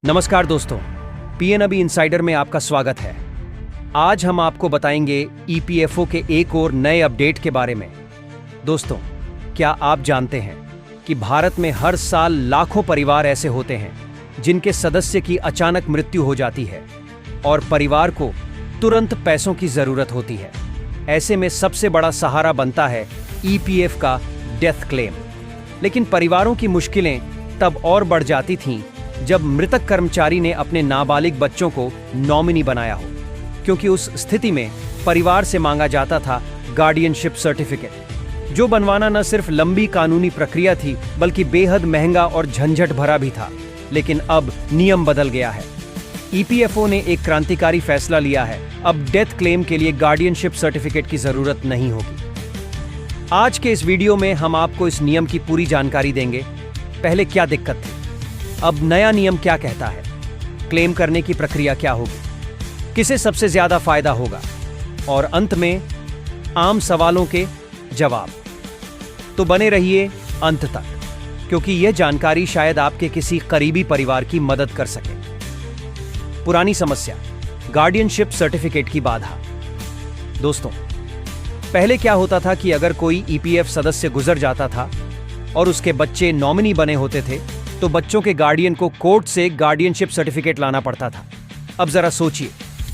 नमस्कार दोस्तों, PNB insider में आपका स्वागत है। आज हम आपको बताएंगे ईपीएफओ के एक और नए अपडेट के बारे में। दोस्तों, क्या आप जानते हैं कि भारत में हर साल लाखों परिवार ऐसे होते हैं जिनके सदस्य की अचानक मृत्यु हो जाती है और परिवार को तुरंत पैसों की जरूरत होती है। ऐसे में सबसे बड़ा सहारा बनता है ईपीएफ का डेथ क्लेम। लेकिन परिवारों की मुश्किलें तब और बढ़ जाती थीं जब मृतक कर्मचारी ने अपने नाबालिग बच्चों को नॉमिनी बनाया हो, क्योंकि उस स्थिति में परिवार से मांगा जाता था गार्डियनशिप सर्टिफिकेट, जो बनवाना न सिर्फ लंबी कानूनी प्रक्रिया थी बल्कि बेहद महंगा और झंझट भरा भी था। लेकिन अब नियम बदल गया है। ईपीएफओ ने एक क्रांतिकारी फैसला लिया है। अब डेथ क्लेम के लिए गार्डियनशिप सर्टिफिकेट की जरूरत नहीं होगी। आज के इस वीडियो में हम आपको इस नियम की पूरी जानकारी देंगे। पहले क्या दिक्कत थी, अब नया नियम क्या कहता है, क्लेम करने की प्रक्रिया क्या होगी, किसे सबसे ज्यादा फायदा होगा, और अंत में आम सवालों के जवाब। तो बने रहिए अंत तक, क्योंकि यह जानकारी शायद आपके किसी करीबी परिवार की मदद कर सके। पुरानी समस्या, गार्डियनशिप सर्टिफिकेट की बाधा। दोस्तों, पहले क्या होता था कि अगर कोई ईपीएफ सदस्य गुजर जाता था और उसके बच्चे नॉमिनी बने होते थे तो बच्चों के गार्डियन को कोर्ट से गार्डियनशिप सर्टिफिकेट लाना पड़ता था। अब जरा सोचिए,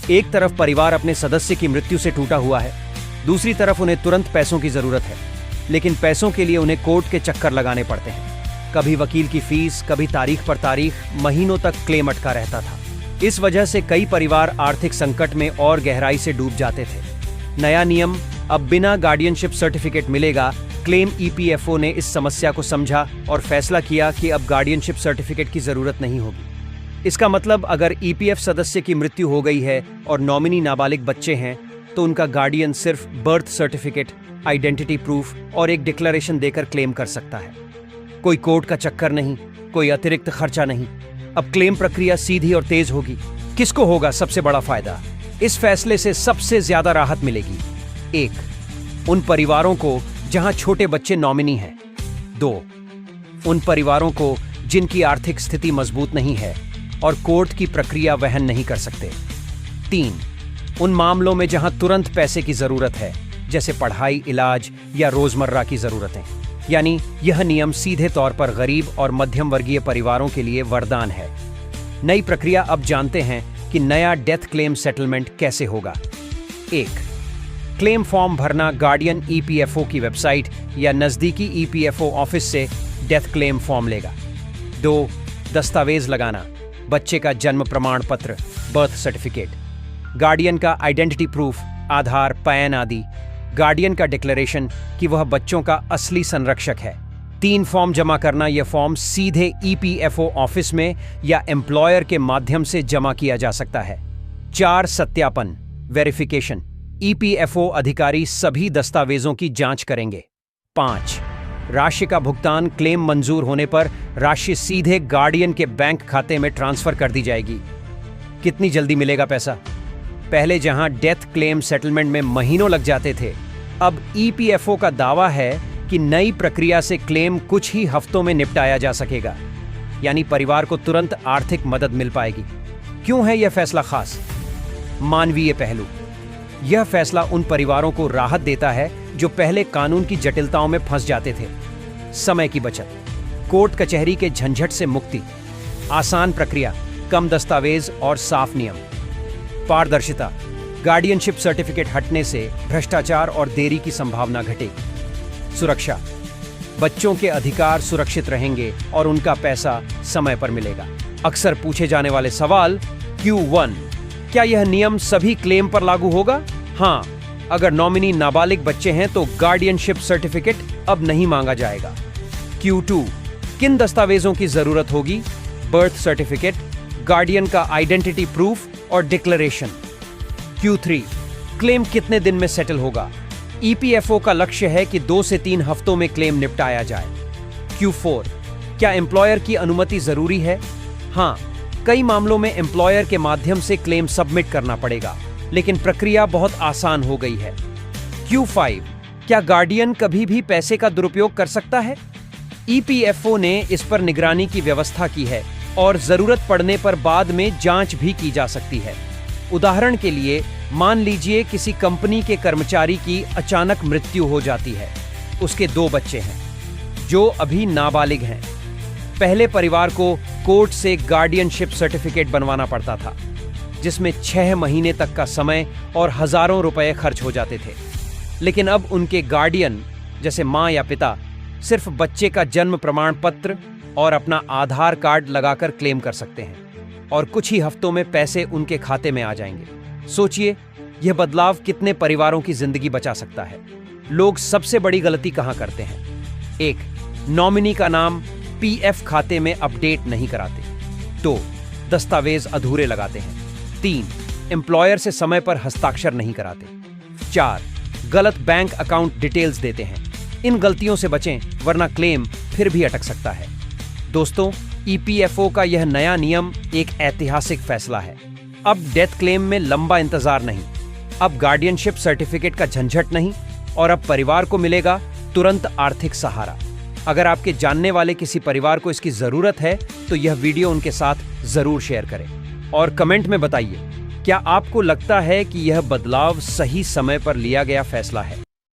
एक तरफ परिवार अपने सदस्य की मृत्यु से टूटा हुआ है, दूसरी तरफ उन्हें तुरंत पैसों की जरूरत है, लेकिन पैसों के लिए उन्हें कोर्ट के चक्कर लगाने पड़ते हैं। कभी वकील की फीस, कभी तारीख पर तारीख, महीनों तक क्लेम अटका रहता था। इस वजह से कई परिवार आर्थिक संकट में और गहराई से डूब जाते थे। नया नियम, अब बिना गार्डियनशिप सर्टिफिकेट मिलेगा। क्लेम ईपीएफओ ने इस समस्या को समझा और फैसला किया कि अब गार्डियनशिप सर्टिफिकेट की जरूरत नहीं होगी। इसका मतलब अगर ईपीएफ सदस्य की मृत्यु हो गई है और नॉमिनी नाबालिग बच्चे हैं तो उनका गार्डियन सिर्फ बर्थ सर्टिफिकेट, आइडेंटिटी प्रूफ और एक डिक्लेरेशन देकर क्लेम कर सकता है। कोई कोर्ट का चक्कर नहीं, कोई अतिरिक्त खर्चा नहीं। अब क्लेम प्रक्रिया सीधी और तेज होगी। किसको होगा सबसे बड़ा फायदा? इस फैसले से सबसे ज्यादा राहत मिलेगी। 1, उन परिवारों को जहां छोटे बच्चे नॉमिनी हैं। 2, उन परिवारों को जिनकी आर्थिक स्थिति मजबूत नहीं है और कोर्ट की प्रक्रिया वहन नहीं कर सकते। 3, उन मामलों में जहां तुरंत पैसे की जरूरत है, जैसे पढ़ाई, इलाज या रोजमर्रा की जरूरतें। यानी यह नियम सीधे तौर पर गरीब और मध्यम वर्गीय परिवारों के लिए वरदान है। नई प्रक्रिया, अब जानते हैं कि नया डेथ क्लेम सेटलमेंट कैसे होगा। 1, क्लेम फॉर्म भरना। गार्डियन ईपीएफओ की वेबसाइट या नजदीकी ईपीएफओ ऑफिस से डेथ क्लेम फॉर्म लेगा। 2, दस्तावेज लगाना। बच्चे का जन्म प्रमाण पत्र, बर्थ सर्टिफिकेट, गार्डियन का आइडेंटिटी प्रूफ, आधार, पैन आदि, गार्डियन का डिक्लेरेशन कि वह बच्चों का असली संरक्षक है। 3, फॉर्म जमा करना। यह फॉर्म सीधे ईपीएफओ ऑफिस में या एम्प्लॉयर के माध्यम से जमा किया जा सकता है। 4, सत्यापन, वेरिफिकेशन। ईपीएफओ अधिकारी सभी दस्तावेजों की जांच करेंगे। 5, राशि का भुगतान। क्लेम मंजूर होने पर राशि सीधे गार्डियन के बैंक खाते में ट्रांसफर कर दी जाएगी। कितनी जल्दी मिलेगा पैसा? पहले जहां डेथ क्लेम सेटलमेंट में महीनों लग जाते थे, अब ईपीएफओ का दावा है कि नई प्रक्रिया से क्लेम कुछ ही हफ्तों में निपटाया जा सकेगा। यानी परिवार को तुरंत आर्थिक मदद मिल पाएगी। क्यों है यह फैसला खास? मानवीय पहलू। यह फैसला उन परिवारों को राहत देता है जो पहले कानून की जटिलताओं में फंस जाते थे। समय की बचत, कोर्ट कचहरी के झंझट से मुक्ति, आसान प्रक्रिया, कम दस्तावेज और साफ नियम। पारदर्शिता, गार्डियनशिप सर्टिफिकेट हटने से भ्रष्टाचार और देरी की संभावना घटेगी। सुरक्षा, बच्चों के अधिकार सुरक्षित रहेंगे और उनका पैसा समय पर मिलेगा। अक्सर पूछे जाने वाले सवाल। Q1, क्या यह नियम सभी क्लेम पर लागू होगा? हाँ, अगर नॉमिनी नाबालिग बच्चे हैं तो गार्डियनशिप सर्टिफिकेट अब नहीं मांगा जाएगा। Q2, किन दस्तावेजों की जरूरत होगी? बर्थ सर्टिफिकेट, गार्डियन का आइडेंटिटी प्रूफ और डिक्लेरेशन। Q3, क्लेम कितने दिन में सेटल होगा? ईपीएफओ का लक्ष्य है कि 2 से 3 हफ्तों में क्लेम निपटाया जाए। Q4, क्या एम्प्लॉयर की अनुमति जरूरी है? हाँ, कई मामलों में एम्प्लॉयर के माध्यम से क्लेम सबमिट करना पड़ेगा, लेकिन प्रक्रिया बहुत आसान हो गई है। Q5, क्या गार्डियन कभी भी पैसे का दुरुपयोग कर सकता है? ईपीएफओ ने इस पर निगरानी की व्यवस्था की है और जरूरत पड़ने पर बाद में जांच भी की जा सकती है। उदाहरण के लिए मान लीजिए किसी कंपनी के कर्मचारी की अचानक मृत्यु हो जाती है। उसके 2 बच्चे हैं जो अभी नाबालिग हैं। पहले परिवार को कोर्ट से गार्डियनशिप सर्टिफिकेट बनवाना पड़ता था, जिसमें 6 महीने तक का समय और हजारों रुपए खर्च हो जाते थे। लेकिन अब उनके गार्डियन जैसे माँ या पिता सिर्फ बच्चे का जन्म प्रमाण पत्र और अपना आधार कार्ड लगाकर क्लेम कर सकते हैं और कुछ ही हफ्तों में पैसे उनके खाते में आ जाएंगे। सोचिए, यह बदलाव कितने परिवारों की जिंदगी बचा सकता है। लोग सबसे बड़ी गलती कहां करते हैं? 1. नॉमिनी का नाम पीएफ खाते में अपडेट नहीं कराते। 2. दस्तावेज अधूरे लगाते हैं। 3. एम्प्लॉयर से समय पर हस्ताक्षर नहीं कराते। 4. गलत बैंक अकाउंट डिटेल्स देते हैं। इन गलतियों से बचें, वरना क्लेम फिर भी अटक सकता है। दोस्तों, ईपीएफओ का यह नया नियम एक ऐतिहासिक फैसला है। अब डेथ क्लेम में लंबा इंतजार नहीं, अब गार्डियनशिप सर्टिफिकेट का झंझट नहीं, और अब परिवार को मिलेगा तुरंत आर्थिक सहारा। अगर आपके जानने वाले किसी परिवार को इसकी जरूरत है तो यह वीडियो उनके साथ जरूर शेयर करें और कमेंट में बताइए, क्या आपको लगता है कि यह बदलाव सही समय पर लिया गया फैसला है?